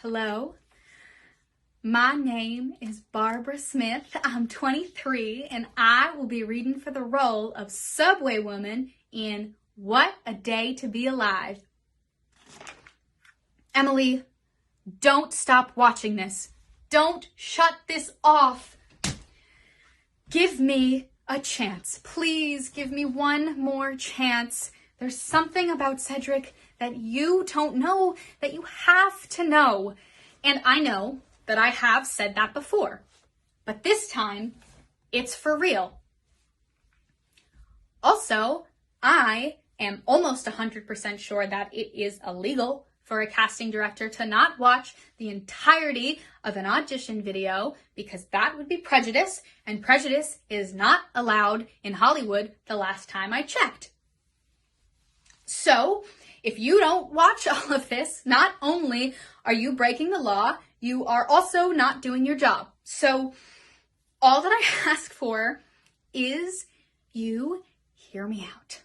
Hello, my name is Barbara Smith. I'm 23 and I will be reading for the role of Subway Woman in What a Day to Be Alive. Emily, don't stop watching this. Don't shut this off. Give me a chance. Please give me one more chance. There's something about Cedric that you don't know that you have to know. And I know that I have said that before, but this time it's for real. Also, I am almost 100% sure that it is illegal for a casting director to not watch the entirety of an audition video because that would be prejudice, and prejudice is not allowed in Hollywood the last time I checked. So, if you don't watch all of this, not only are you breaking the law, you are also not doing your job. So, all that I ask for is you hear me out.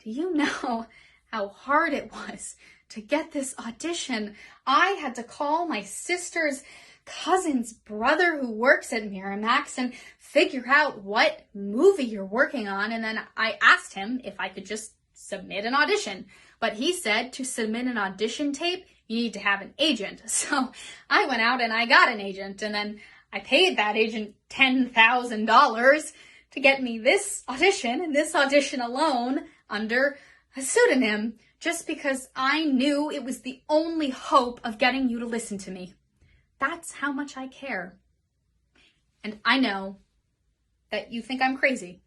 Do you know how hard it was to get this audition? I had to call my sister's cousin's brother who works at Miramax and figure out what movie you're working on, and then I asked him if I could just submit an audition. But he said to submit an audition tape, you need to have an agent. So I went out and I got an agent, and then I paid that agent $10,000 to get me this audition, and this audition alone under a pseudonym, just because I knew it was the only hope of getting you to listen to me. That's how much I care. And I know that you think I'm crazy.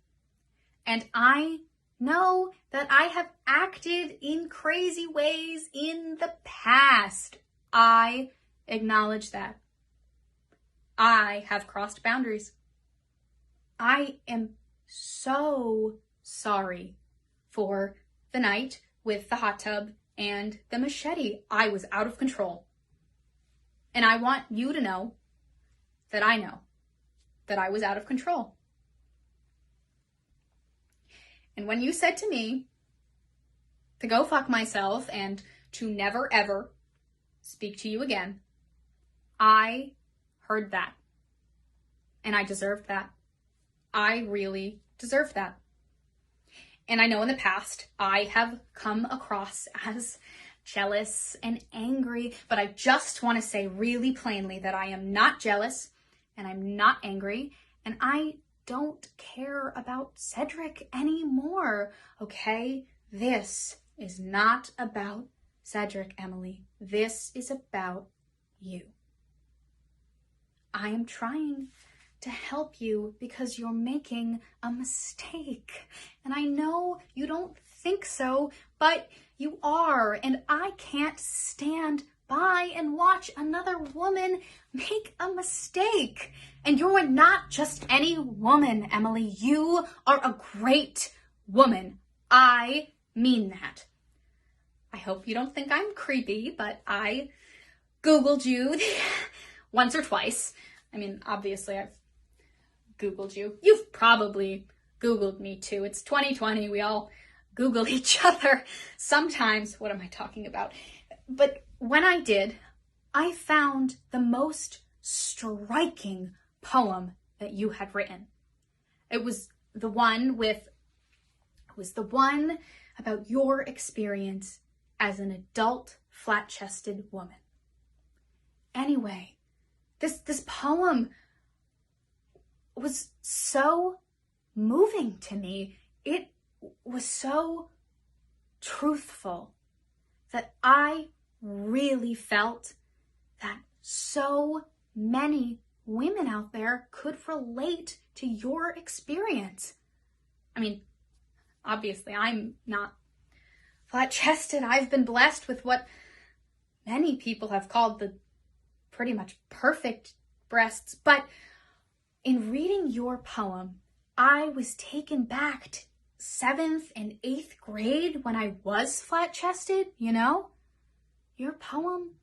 And I know that I have acted in crazy ways in the past. I acknowledge that. I have crossed boundaries. I am so sorry for the night with the hot tub and the machete. I was out of control. And I want you to know that I know that I was out of control. And when you said to me to go fuck myself and to never ever speak to you again, I heard that. And I deserved that. I really deserved that. And I know in the past I have come across as jealous and angry, but I just want to say really plainly that I am not jealous and I'm not angry, and I don't care about Cedric anymore, okay? This is not about Cedric, Emily. This is about you. I am trying to help you because you're making a mistake. And I know you don't think so, but you are. And I can't stand by and watch another woman make a mistake. And you're not just any woman, Emily. You are a great woman. I mean that. I hope you don't think I'm creepy, but I Googled you once or twice. I mean, obviously I've Googled you. You've probably Googled me too. It's 2020. We all Google each other sometimes. What am I talking about? But when I did, I found the most striking poem that you had written. It was the one about your experience as an adult flat-chested woman. Anyway, this poem was so moving to me. It was so truthful that I really felt that so many women out there could relate to your experience. I mean, obviously I'm not flat-chested. I've been blessed with what many people have called the pretty much perfect breasts, but in reading your poem, I was taken back to 7th and 8th grade when I was flat-chested, you know? Your poem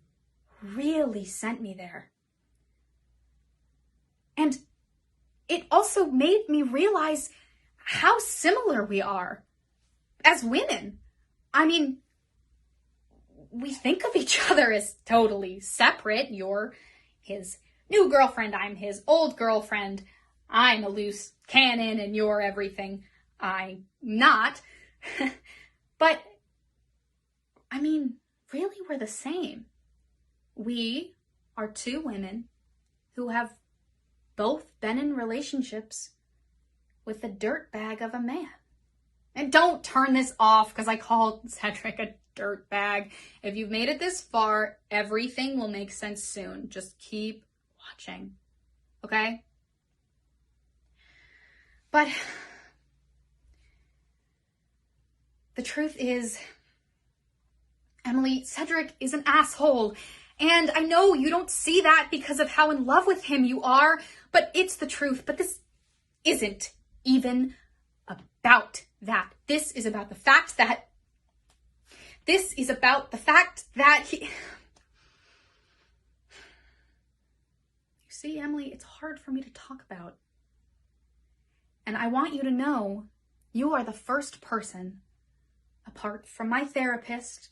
really sent me there. And it also made me realize how similar we are as women. I mean, we think of each other as totally separate. You're his new girlfriend, I'm his old girlfriend. I'm a loose cannon and you're everything I'm not. But, I mean, really, we're the same. We are two women who have both been in relationships with a dirtbag of a man. And don't turn this off because I called Cedric a dirtbag. If you've made it this far, everything will make sense soon. Just keep watching, okay? But the truth is, Emily, Cedric is an asshole. And I know you don't see that because of how in love with him you are, but it's the truth. But this isn't even about that. This is about the fact that he... You see, Emily, it's hard for me to talk about. And I want you to know you are the first person, apart from my therapist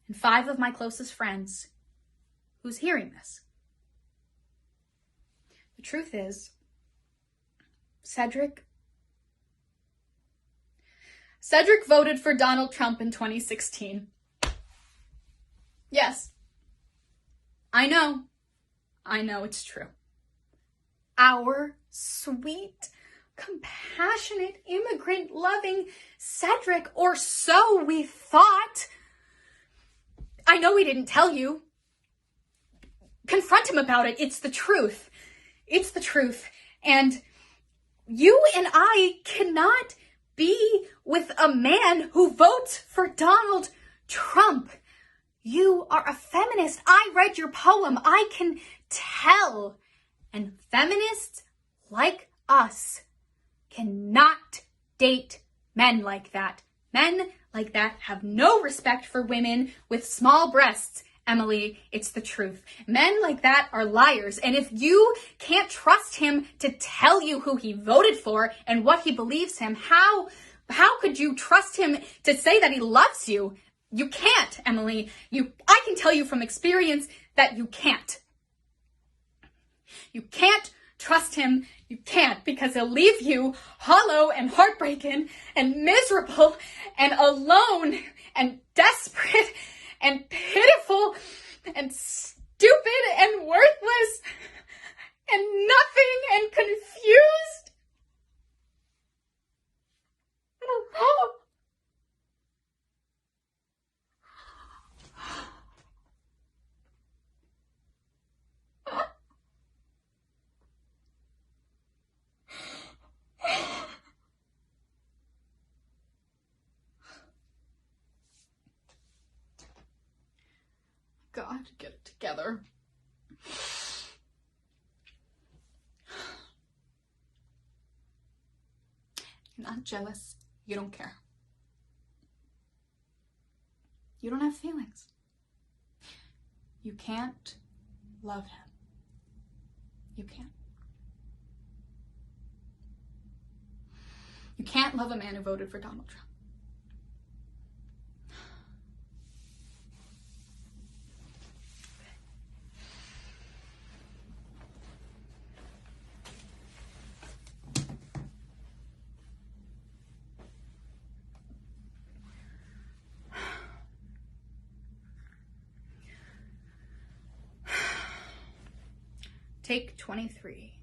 and 5 of my closest friends, who's hearing this. The truth is, Cedric voted for Donald Trump in 2016. Yes. I know it's true. Our sweet, compassionate, immigrant-loving Cedric, or so we thought. I know we didn't tell you. Confront him about it. It's the truth. It's the truth. And you and I cannot be with a man who votes for Donald Trump. You are a feminist. I read your poem. I can tell. And feminists like us cannot date men like that. Men like that have no respect for women with small breasts. Emily, it's the truth. Men like that are liars. And if you can't trust him to tell you who he voted for and what he believes him, how could you trust him to say that he loves you? You can't, Emily. I can tell you from experience that you can't. You can't trust him. You can't, because he'll leave you hollow and heartbroken and miserable and alone and desperate and pitiful and stupid and worthless and nothing and confused and alone. God, get it together. You're not jealous. You don't care. You don't have feelings. You can't love him. You can't. You can't love a man who voted for Donald Trump. Take 23.